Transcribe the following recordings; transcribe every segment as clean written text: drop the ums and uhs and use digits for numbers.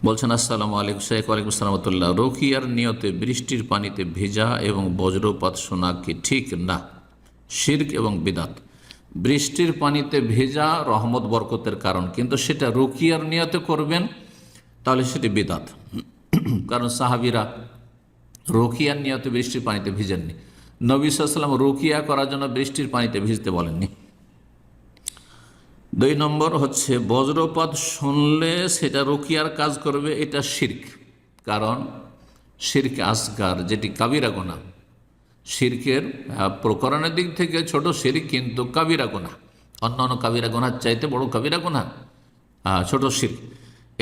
বলছেন আসসালামু আলাইকুম শেখ। ওয়ালাইকুম সালামতুল্লাহ। রোকিয়ার নিয়তে বৃষ্টির পানিতে ভেজা এবং বজ্রপাত শোনা কি ঠিক না? শিরক এবং বিদাত। বৃষ্টির পানিতে ভেজা রহমত বরকতের কারণ, কিন্তু সেটা রোকিয়ার নিয়তে করবেন তাহলে সেটি বিদাত। কারণ সাহাবীরা রোকিয়ার নিয়তে বৃষ্টির পানিতে ভিজেননি। নবী সাল্লাল্লাহু আলাইহি ওয়াসাল্লাম রোকিয়া করার জন্য বৃষ্টির পানিতে ভিজতে বলেননি। 2 নম্বর হচ্ছে বজ্রপাত শুনলে সেটা রুকিয়ার কাজ করবে, এটা শিরক। কারণ শিরক আসগার, যেটি কাবিরা গুনাহ, শিরকের প্রকরণের দিক থেকে ছোট শিরক, কিন্তু কাবিরা গুনাহ, অন্যান্য কাবিরা গুনাহর চাইতে বড় কাবিরা গুনাহ ছোট শিরক।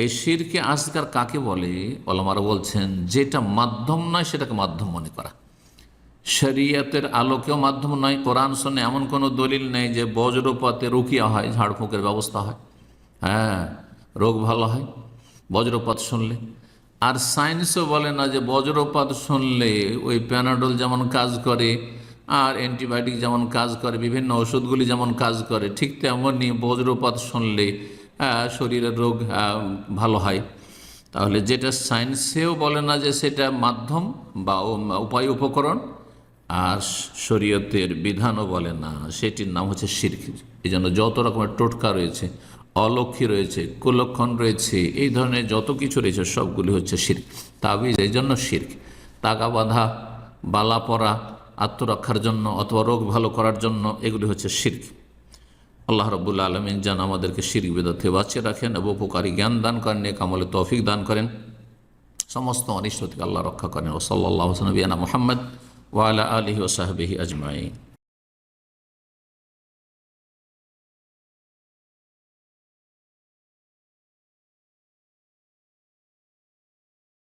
এই শিরকে আসগার কাকে বলে? ওলামারা বলছেন যেটা মাধ্যম নয় সেটাকে মাধ্যম মনে করা। শরীয়তের আলোকেও মাধ্যম নয়। কোরআন শুনে এমন কোনো দলিল নেই যে বজ্রপাতে রুকিয়া হয়, ঝাড়ফুঁকের ব্যবস্থা হয়, হ্যাঁ, রোগ ভালো হয় বজ্রপাত শুনলে। আর সায়েন্সও বলে না যে বজ্রপাত শুনলে ওই প্যানাডল যেমন কাজ করে আর অ্যান্টিবায়োটিক যেমন কাজ করে, বিভিন্ন ওষুধগুলি যেমন কাজ করে, ঠিক তেমনই বজ্রপাত শুনলে শরীরের রোগ ভালো হয়। তাহলে যেটা সায়েন্সেও বলে না যে সেটা মাধ্যম বা উপায় উপকরণ, আর শরীয়তের বিধানও বলে না, সেটির নাম হচ্ছে শিরক। এই জন্য যত রকমের টোটকা রয়েছে, অলক্ষী রয়েছে, কুলক্ষণ রয়েছে, এই ধরনের যত কিছু রয়েছে সবগুলি হচ্ছে শিরক। তাবিজ এই জন্য শিরক। তাগা বাঁধা, বালা পরা আত্মরক্ষার জন্য অথবা রোগ ভালো করার জন্য, এগুলি হচ্ছে শিরক। আল্লাহ রাব্বুল আলামিন যেন আমাদেরকে শিরক বিদআত থেকে বাঁচিয়ে রাখেন এবং উপকারী জ্ঞান দান করেন, নেক আমলে তৌফিক দান করেন, সমস্ত অনিষ্ট থেকে আল্লাহ রক্ষা করেন। ও সাল্লাল্লাহু আলা নবিয়িনা মুহাম্মদ ওয়া আলা আলিহি ওয়া সাহবিহি আজমাইন।